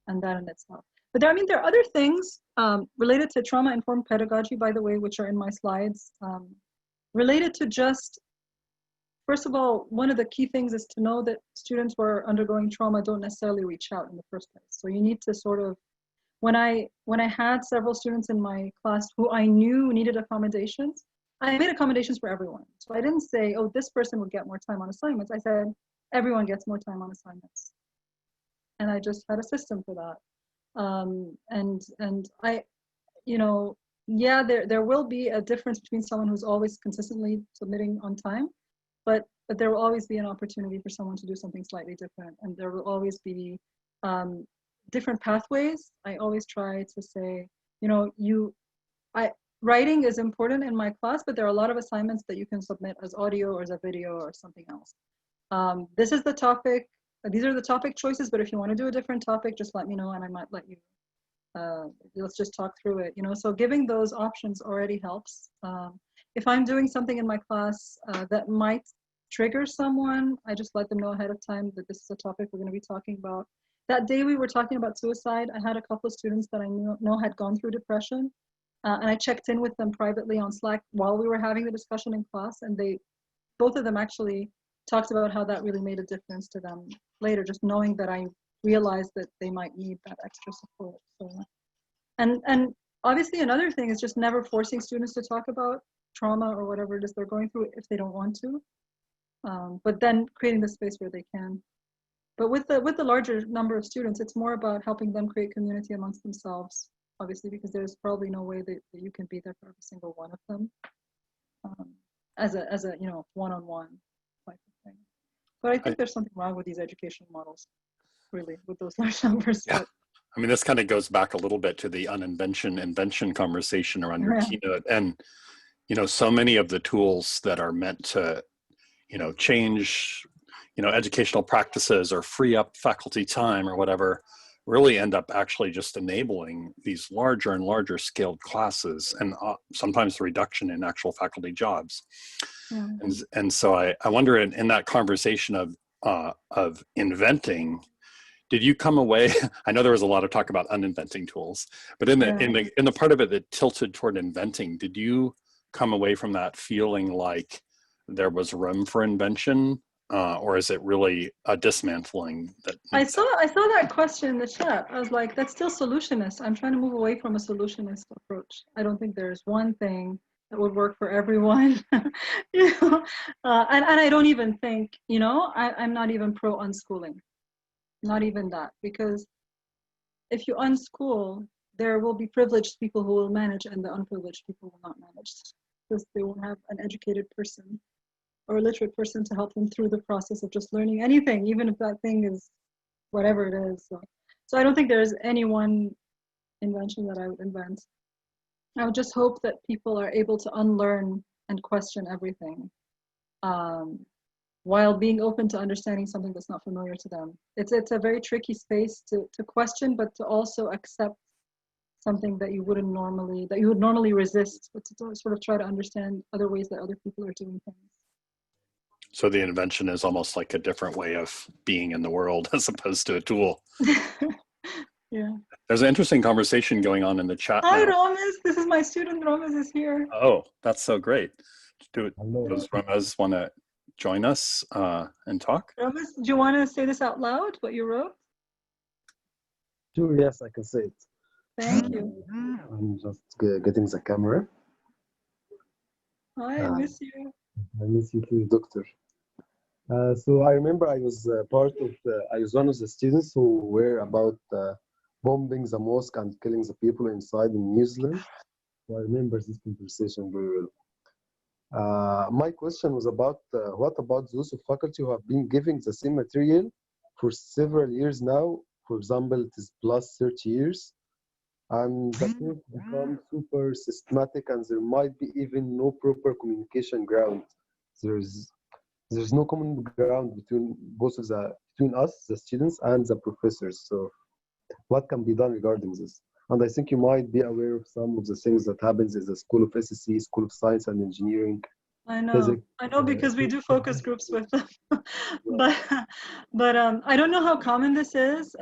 and that in itself. But there are other things related to trauma-informed pedagogy, by the way, which are in my slides, related to just, first of all, one of the key things is to know that students who are undergoing trauma don't necessarily reach out in the first place. So you need to sort of, when I had several students in my class who I knew needed accommodations, I made accommodations for everyone. So I didn't say, oh, this person would get more time on assignments. I said, everyone gets more time on assignments. And I just had a system for that. And I, there will be a difference between someone who's always consistently submitting on time, but there will always be an opportunity for someone to do something slightly different. And there will always be different pathways. I always try to say, writing is important in my class, but there are a lot of assignments that you can submit as audio or as a video or something else. This is the topic. These are the topic choices, but if you want to do a different topic, just let me know and I might let you, let's just talk through it. So giving those options already helps. If I'm doing something in my class that might trigger someone, I just let them know ahead of time that this is a topic we're going to be talking about. That day we were talking about suicide, I had a couple of students that I know had gone through depression. And I checked in with them privately on Slack while we were having the discussion in class, and both of them actually talked about how that really made a difference to them later, just knowing that I realized that they might need that extra support. So, and obviously another thing is just never forcing students to talk about trauma or whatever it is they're going through if they don't want to, but then creating the space where they can. But with the larger number of students, it's more about helping them create community amongst themselves, obviously, because there's probably no way that you can be there for every single one of them as a one-on-one type of thing. But I think there's something wrong with these educational models, really, with those large numbers. Yeah. I mean, this kind of goes back a little bit to the invention conversation around your keynote. And, so many of the tools that are meant to, change, educational practices or free up faculty time or whatever, really end up actually just enabling these larger and larger scaled classes and sometimes the reduction in actual faculty jobs. Yeah. And so I wonder in that conversation of inventing, did you come away, I know there was a lot of talk about uninventing tools, but in the part of it that tilted toward inventing, did you come away from that feeling like there was room for invention? Or is it really a dismantling? I saw that question in the chat. I was like, that's still solutionist. I'm trying to move away from a solutionist approach. I don't think there's one thing that would work for everyone. And I don't even think, I'm not even pro unschooling. Not even that, because if you unschool, there will be privileged people who will manage and the unprivileged people will not manage, because they won't have an educated person or a literate person to help them through the process of just learning anything, even if that thing is whatever it is. So I don't think there's any one invention that I would invent. I would just hope that people are able to unlearn and question everything while being open to understanding something that's not familiar to them. It's a very tricky space to question, but to also accept something that you would normally resist, but to sort of try to understand other ways that other people are doing things. So the invention is almost like a different way of being in the world as opposed to a tool. Yeah. There's an interesting conversation going on in the chat Hi, now. Ramez. This is my student. Ramez is here. Oh, that's so great. Does Hello. Ramez want to join us and talk? Ramez, do you want to say this out loud, what you wrote? Sure, yes, I can say it. Thank you. I'm just getting the camera. Hi, I miss you. I miss you too, doctor. So I remember I was I was one of the students who were about bombing the mosque and killing the people inside in New Zealand. So I remember this conversation very well. My question was about what about those of faculty who have been giving the same material for several years now? For example, it is plus 30 years. And the course becomes super systematic, and there might be even no proper communication ground. There's no common ground between between us, the students, and the professors. So, what can be done regarding this? And I think you might be aware of some of the things that happens in the School of SSC, School of Science and Engineering. I know Physics. because we do focus groups with them. but I don't know how common this is.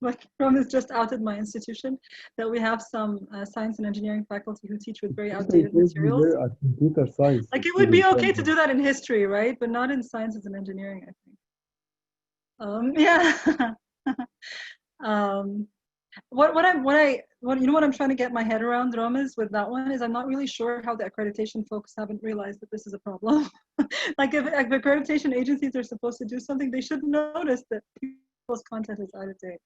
Like Ramez just outed my institution that we have some science and engineering faculty who teach with very outdated materials. Computer science. Like it would be okay to do that in history, right? But not in sciences and engineering, I think. Yeah. What I'm trying to get my head around, Ramez, with that one is I'm not really sure how the accreditation folks haven't realized that this is a problem. Like if accreditation agencies are supposed to do something, they should notice that people's content is out of date.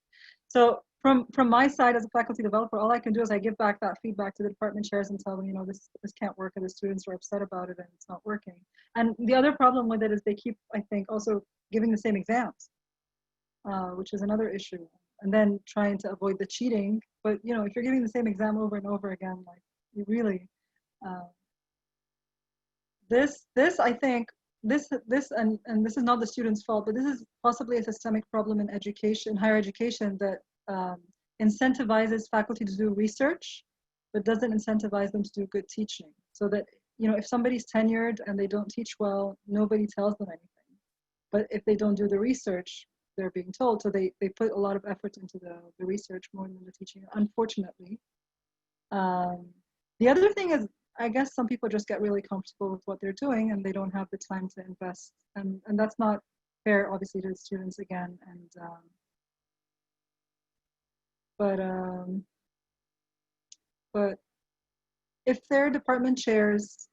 So from my side as a faculty developer, all I can do is I give back that feedback to the department chairs and tell them, this can't work, and the students are upset about it and it's not working. And the other problem with it is they keep, I think, also giving the same exams, which is another issue. And then trying to avoid the cheating. But if you're giving the same exam over and over again, like you really, I think this and this is not the students' fault, but this is possibly a systemic problem in education, higher education, that incentivizes faculty to do research, but doesn't incentivize them to do good teaching. So that if somebody's tenured and they don't teach well, nobody tells them anything. But if they don't do the research, they're being told. So they put a lot of effort into the research more than the teaching, unfortunately. The other thing is, I guess some people just get really comfortable with what they're doing and they don't have the time to invest. And that's not fair, obviously, to the students again. And but if their department chairs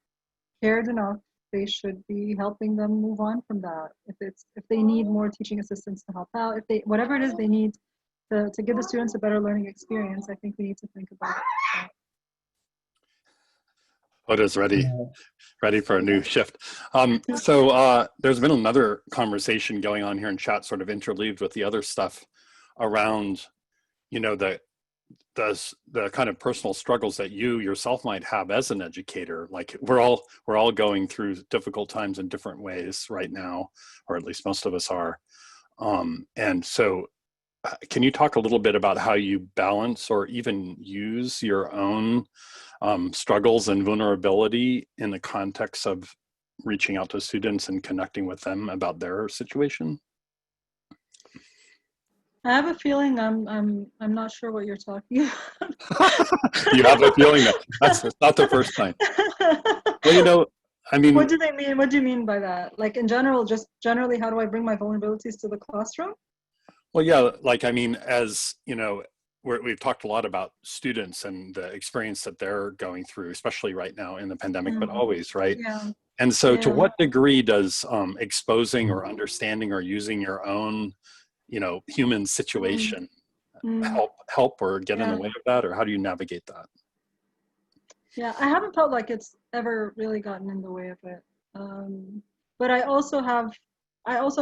cared enough, they should be helping them move on from that. If they need more teaching assistants to help out, whatever it is they need to give the students a better learning experience, I think we need to think about that. Oda's ready for a new shift. So there's been another conversation going on here in chat, sort of interleaved with the other stuff around, the kind of personal struggles that you yourself might have as an educator. Like we're all going through difficult times in different ways right now, or at least most of us are. And so can you talk a little bit about how you balance or even use your own struggles and vulnerability in the context of reaching out to students and connecting with them about their situation? I have a feeling I'm not sure what you're talking about. You have a feeling that's not the first time. Well, I mean, what do they mean? What do you mean by that? Like in general, just generally, how do I bring my vulnerabilities to the classroom? Well, yeah, like, I mean, as we've talked a lot about students and the experience that they're going through, especially right now in the pandemic, but always, right? Yeah. And so to what degree does exposing or understanding or using your own, human situation help or get in the way of that? Or how do you navigate that? Yeah, I haven't felt like it's ever really gotten in the way of it. But I also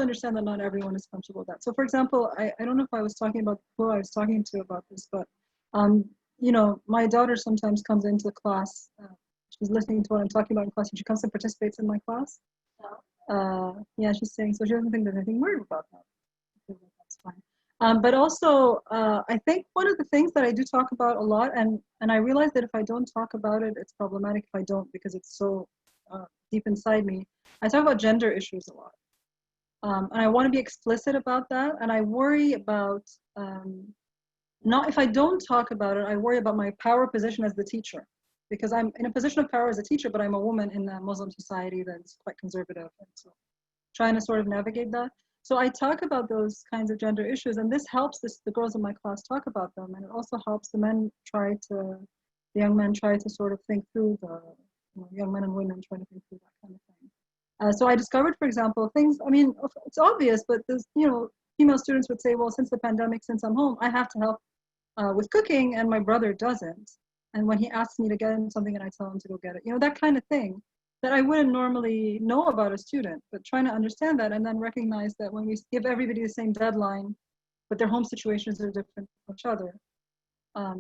understand that not everyone is comfortable with that. So for example, I don't know if I was talking about who I was talking to about this, but my daughter sometimes comes into class. She's listening to what I'm talking about in class, and she comes and participates in my class. Yeah, she's saying, so she doesn't think there's anything weird about that. That's fine. But also, I think one of the things that I do talk about a lot, and I realize that if I don't talk about it, it's problematic if I don't, because it's so deep inside me. I talk about gender issues a lot. And I want to be explicit about that. And I worry about, not if I don't talk about it, I worry about my power position as the teacher. Because I'm in a position of power as a teacher, but I'm a woman in a Muslim society that's quite conservative. And so trying to sort of navigate that. So I talk about those kinds of gender issues, and this helps the girls in my class talk about them. And it also helps the young men try to sort of think through young men and women trying to think through that kind of thing. So I discovered, for example, things, I mean, it's obvious, but there's, female students would say, well, since the pandemic, since I'm home, I have to help with cooking, and my brother doesn't. And when he asks me to get him something and I tell him to go get it, that kind of thing that I wouldn't normally know about a student, but trying to understand that and then recognize that when we give everybody the same deadline, but their home situations are different from each other.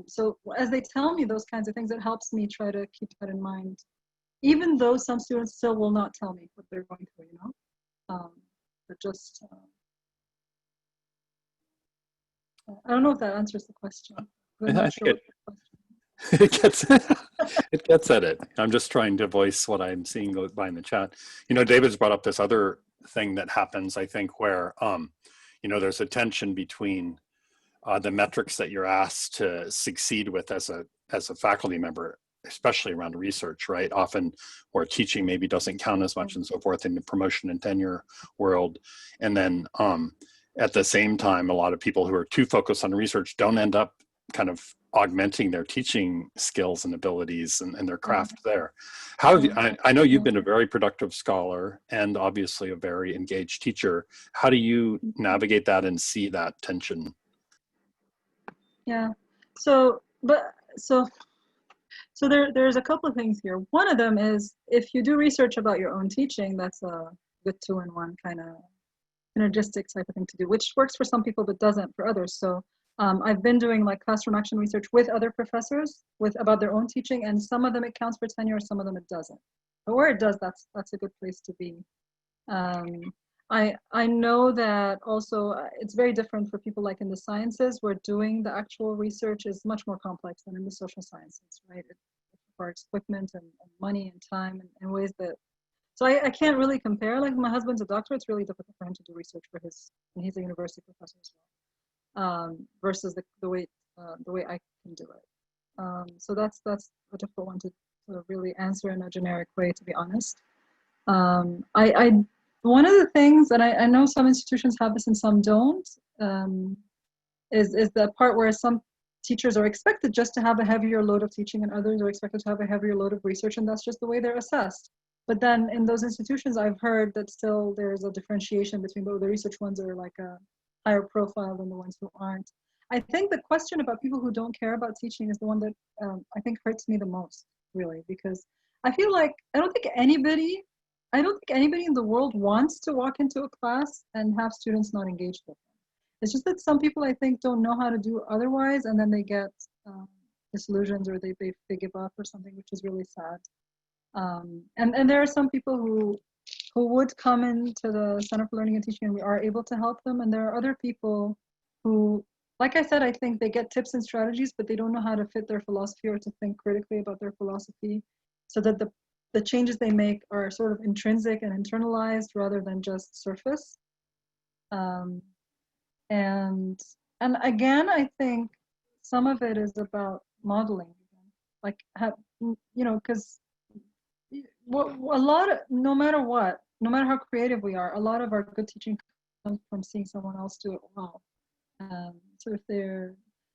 So as they tell me those kinds of things, it helps me try to keep that in mind, even though some students still will not tell me what they're going through, but just, I don't know if that answers the question. I'm not sure what the question. It gets at it. I'm just trying to voice what I'm seeing go by in the chat. David's brought up this other thing that happens, I think, where there's a tension between the metrics that you're asked to succeed with as a faculty member, especially around research, right? Often where teaching maybe doesn't count as much and so forth in the promotion and tenure world. And then at the same time, a lot of people who are too focused on research don't end up kind of augmenting their teaching skills and abilities and their craft there. How have you, I know you've been a very productive scholar and obviously a very engaged teacher. How do you navigate that and see that tension? Yeah, there's a couple of things here. One of them is if you do research about your own teaching, that's a good two-in-one kind of synergistic type of thing to do, which works for some people but doesn't for others. So I've been doing like classroom action research with other professors about their own teaching, and some of them it counts for tenure, some of them it doesn't. But where it does, that's a good place to be. I know that also it's very different for people like in the sciences, where doing the actual research is much more complex than in the social sciences, right? It requires equipment and money and time and ways that, so I can't really compare. Like my husband's a doctor, it's really difficult for him to do research and he's a university professor as well, versus the way I can do it. So that's a difficult one to sort of really answer in a generic way, to be honest. One of the things, and I know some institutions have this and some don't, is the part where some teachers are expected just to have a heavier load of teaching and others are expected to have a heavier load of research, and that's just the way they're assessed. But then in those institutions, I've heard that still there's a differentiation between the research ones are like a higher profile than the ones who aren't. I think the question about people who don't care about teaching is the one that I think hurts me the most, really, because I feel like I don't think anybody in the world wants to walk into a class and have students not engaged with them. It's just that some people, I think, don't know how to do otherwise, and then they get disillusioned or they give up or something, which is really sad. And there are some people who would come into the Center for Learning and Teaching, and we are able to help them. And there are other people who, like I said, I think they get tips and strategies, but they don't know how to fit their philosophy or to think critically about their philosophy, so that the changes they make are sort of intrinsic and internalized rather than just surface. And again, I think some of it is about modeling, like because no matter how creative we are, a lot of our good teaching comes from seeing someone else do it well. So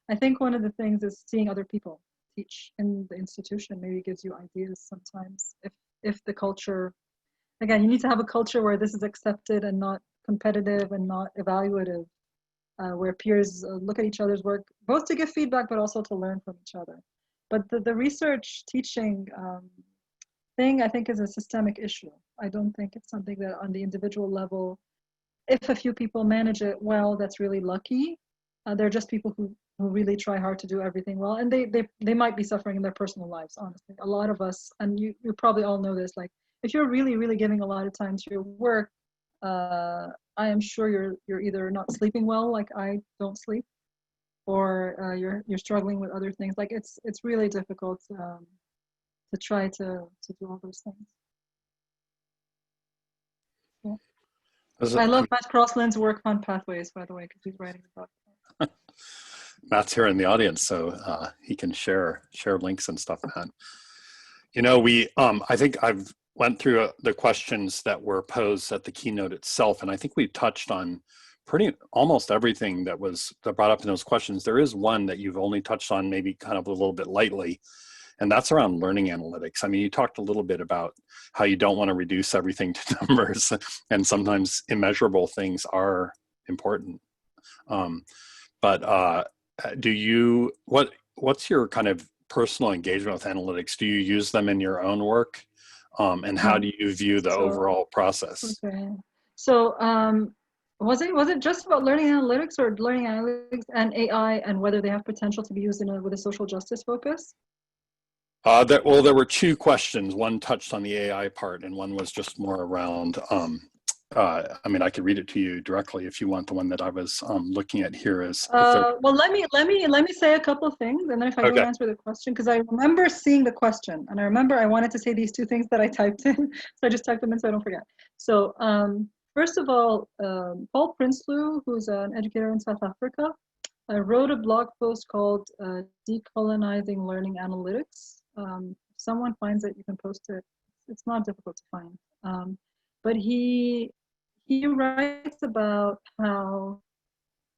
I think one of the things is seeing other people teach in the institution maybe gives you ideas sometimes. If the culture, again, you need to have a culture where this is accepted and not competitive and not evaluative, where peers look at each other's work, both to give feedback, but also to learn from each other. But the research teaching thing, I think, is a systemic issue. I don't think it's something that on the individual level, if a few people manage it well, that's really lucky. They're just people who really try hard to do everything well, and they might be suffering in their personal lives, honestly. A lot of us, and you probably all know this, like if you're really, really giving a lot of time to your work, I am sure you're either not sleeping well, like I don't sleep, or you're struggling with other things. Like it's really difficult to try to do all those things. Yeah. I love Matt Crossland's work on pathways, by the way, because he's writing about that. Matt's here in the audience, so he can share links and stuff, Matt. You know, I think I've went through the questions that were posed at the keynote itself, and I think we touched on almost everything that was brought up in those questions. There is one that you've only touched on maybe kind of a little bit lightly, and that's around learning analytics. I mean, you talked a little bit about how you don't want to reduce everything to numbers, and sometimes immeasurable things are important. But what's your kind of personal engagement with analytics? Do you use them in your own work? And how do you view the overall process? Okay. So was it just about learning analytics, or learning analytics and AI, and whether they have potential to be used with a social justice focus? Well, there were two questions. One touched on the AI part, and one was just more around. I mean, I could read it to you directly if you want. The one that I was looking at here is. Well, let me say a couple of things, and then if I don't answer the question, because I remember seeing the question, and I remember I wanted to say these two things that I typed in, so I just typed them in so I don't forget. So first of all, Paul Prinsloo, who's an educator in South Africa, wrote a blog post called "Decolonizing Learning Analytics." If someone finds it, you can post it. It's not difficult to find. But he writes about how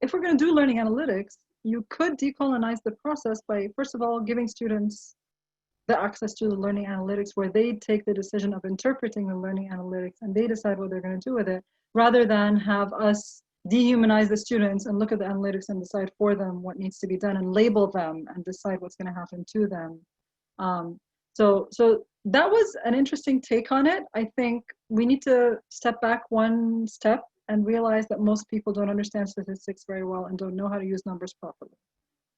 if we're going to do learning analytics, you could decolonize the process by, first of all, giving students the access to the learning analytics where they take the decision of interpreting the learning analytics and they decide what they're going to do with it, rather than have us dehumanize the students and look at the analytics and decide for them what needs to be done and label them and decide what's going to happen to them. So that was an interesting take on it. I think we need to step back one step and realize that most people don't understand statistics very well and don't know how to use numbers properly.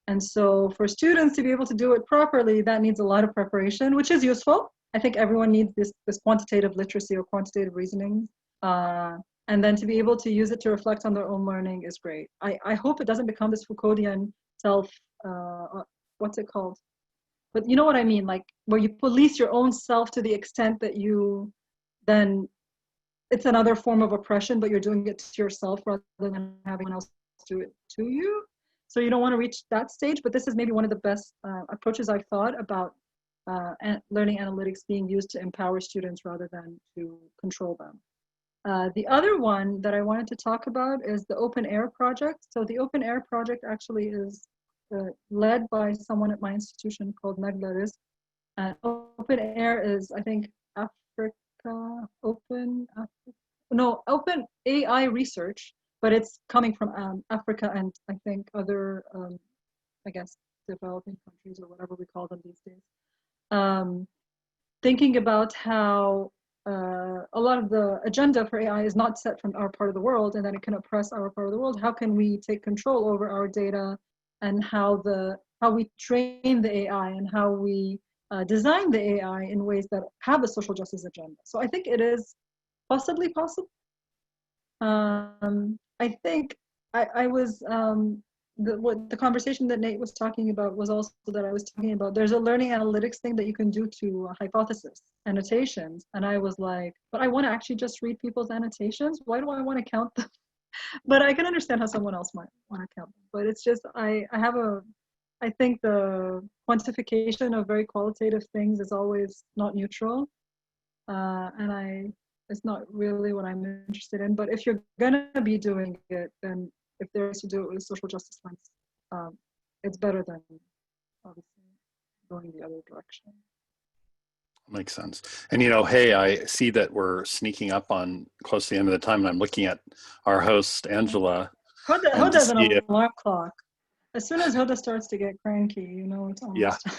And so for students to be able to do it properly, that needs a lot of preparation, which is useful. I think everyone needs this quantitative literacy or quantitative reasoning. And then to be able to use it to reflect on their own learning is great. I hope it doesn't become this Foucauldian what's it called? But you know what I mean, like where you police your own self to the extent that you then, it's another form of oppression, but you're doing it to yourself rather than having someone else do it to you. So you don't want to reach that stage, but this is maybe one of the best approaches I've thought about learning analytics being used to empower students rather than to control them. The other one that I wanted to talk about is the Open Air project. So the Open Air project actually is led by someone at my institution called Magda Rizk. And Open Air is, I think, Open AI research, but it's coming from Africa and I think other, I guess, developing countries or whatever we call them these days. Thinking about how a lot of the agenda for AI is not set from our part of the world, and that it can oppress our part of the world. How can we take control over our data, and how we train the AI, and how we design the AI in ways that have a social justice agenda? So I think it is possibly possible. I think I was the conversation that Nate was talking about was also that I was talking about. There's a learning analytics thing that you can do to hypothesis annotations, and I was like, but I want to actually just read people's annotations. Why do I want to count them? But I can understand how someone else might want to count them. But it's just I think the quantification of very qualitative things is always not neutral, and it's not really what I'm interested in. But if you're gonna be doing it, then if there is to do it with a social justice lens, it's better than obviously going the other direction. Makes sense. And hey, I see that we're sneaking up on close to the end of the time, and I'm looking at our host, Angela. Huda's an alarm clock. As soon as Huda starts to get cranky, it's almost time.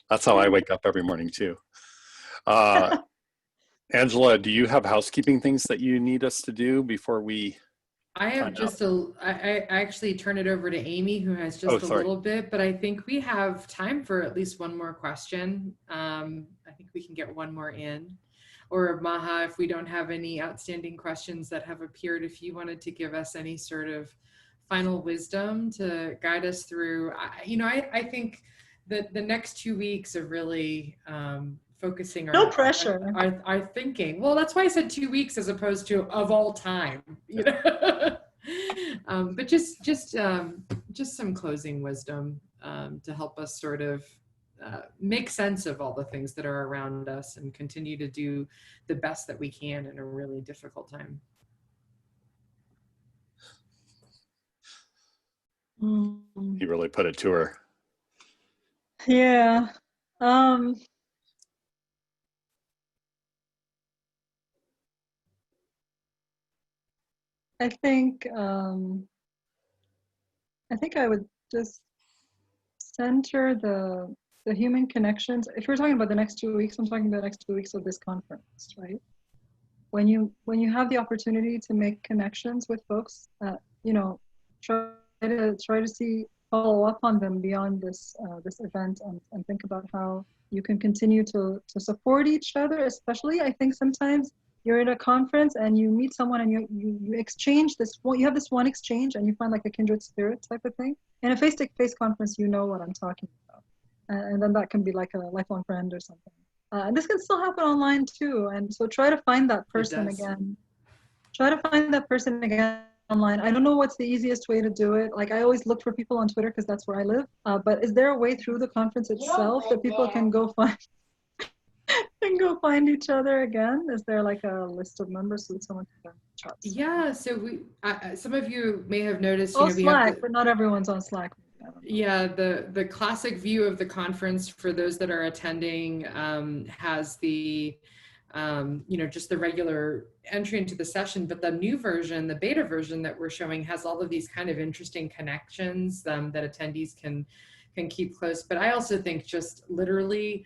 That's how I wake up every morning too. Angela, do you have housekeeping things that you need us to do before we? I have I actually turn it over to Amy, who has just a little bit, but I think we have time for at least one more question. I think we can get one more in. or Maha, if we don't have any outstanding questions that have appeared, if you wanted to give us any sort of final wisdom to guide us through. I think that the next 2 weeks of really focusing No pressure. our thinking. Well, that's why I said 2 weeks as opposed to of all time, you know. But just some closing wisdom to help us sort of make sense of all the things that are around us and continue to do the best that we can in a really difficult time. You really put it to her. Yeah. I think I would just center the human connections. If we're talking about the next 2 weeks, I'm talking about the next 2 weeks of this conference, right? When you have the opportunity to make connections with folks, try to follow up on them beyond this event, and think about how you can continue to support each other. Especially, I think sometimes you're at a conference and you meet someone and you exchange you have this one exchange and you find like a kindred spirit type of thing. In a face-to-face conference, you know what I'm talking about, and then that can be like a lifelong friend or something. And this can still happen online too. And so try to find that person again. Try to find that person again online. I don't know what's the easiest way to do it. Like, I always look for people on Twitter because that's where I live. But is there a way through the conference itself that people can go find each other again? Is there like a list of members so that someone can chat? Yeah, so we some of you may have noticed, Slack, but not everyone's on Slack. Yeah, the classic view of the conference for those that are attending has the just the regular entry into the session, but the new version, the beta version that we're showing, has all of these kind of interesting connections that attendees can keep close. But I also think just literally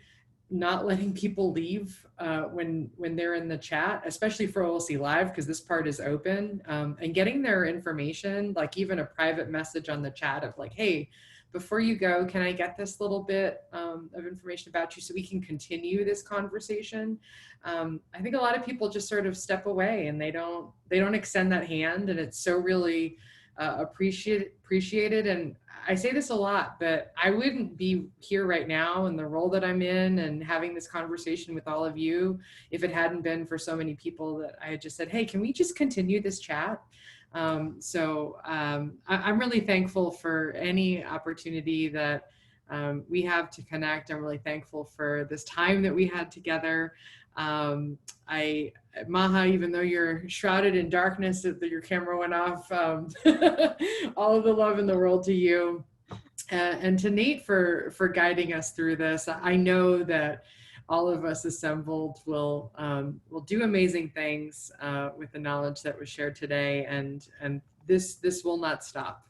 not letting people leave when they're in the chat, especially for OLC Live, because this part is open, and getting their information, like even a private message on the chat of like, hey, before you go, can I get this little bit of information about you so we can continue this conversation? I think a lot of people just sort of step away and they don't extend that hand, and it's so really appreciated. And I say this a lot, but I wouldn't be here right now in the role that I'm in and having this conversation with all of you if it hadn't been for so many people that I had just said, hey, can we just continue this chat? I'm really thankful for any opportunity that we have to connect. I'm really thankful for this time that we had together. Maha, even though you're shrouded in darkness, that your camera went off, all of the love in the world to you, and to Nate for guiding us through this. I know that all of us assembled will do amazing things with the knowledge that was shared today, and this will not stop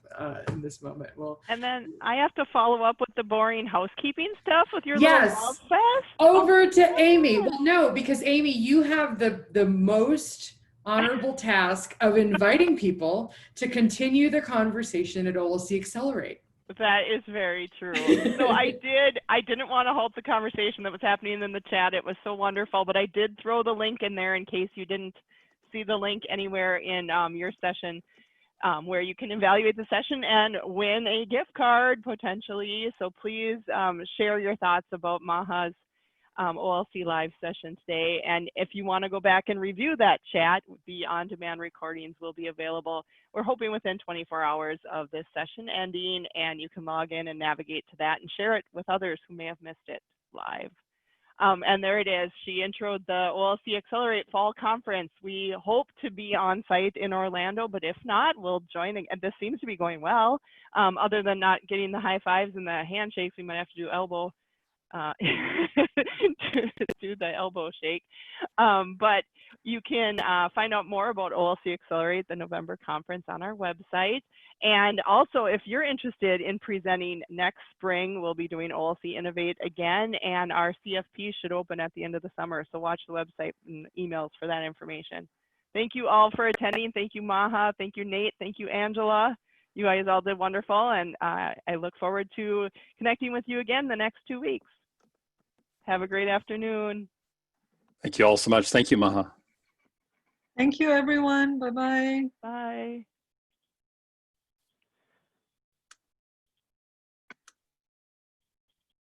in this moment. And then I have to follow up with the boring housekeeping stuff with your yes. little love fest. Over to Amy. Well, no, because Amy, you have the most honorable task of inviting people to continue the conversation at OLC Accelerate. That is very true. So I didn't want to halt the conversation that was happening in the chat. It was so wonderful, but I did throw the link in there in case you didn't see the link anywhere in your session, where you can evaluate the session and win a gift card potentially. So please share your thoughts about Maha's OLC Live session today. And if you want to go back and review that chat, the on-demand recordings will be available. We're hoping within 24 hours of this session ending, and you can log in and navigate to that and share it with others who may have missed it live. And there it is. She introed the OLC Accelerate Fall Conference. We hope to be on site in Orlando, but if not, we'll join. And this seems to be going well. Other than not getting the high fives and the handshakes, we might have to do elbow to do the elbow shake. But you can find out more about OLC Accelerate, the November conference, on our website. And also, if you're interested in presenting next spring, we'll be doing OLC Innovate again, and our CFP should open at the end of the summer. So watch the website and emails for that information. Thank you all for attending. Thank you, Maha. Thank you, Nate. Thank you, Angela. You guys all did wonderful, and I look forward to connecting with you again the next 2 weeks. Have a great afternoon. Thank you all so much. Thank you, Maha. Thank you, everyone. Bye-bye. Bye.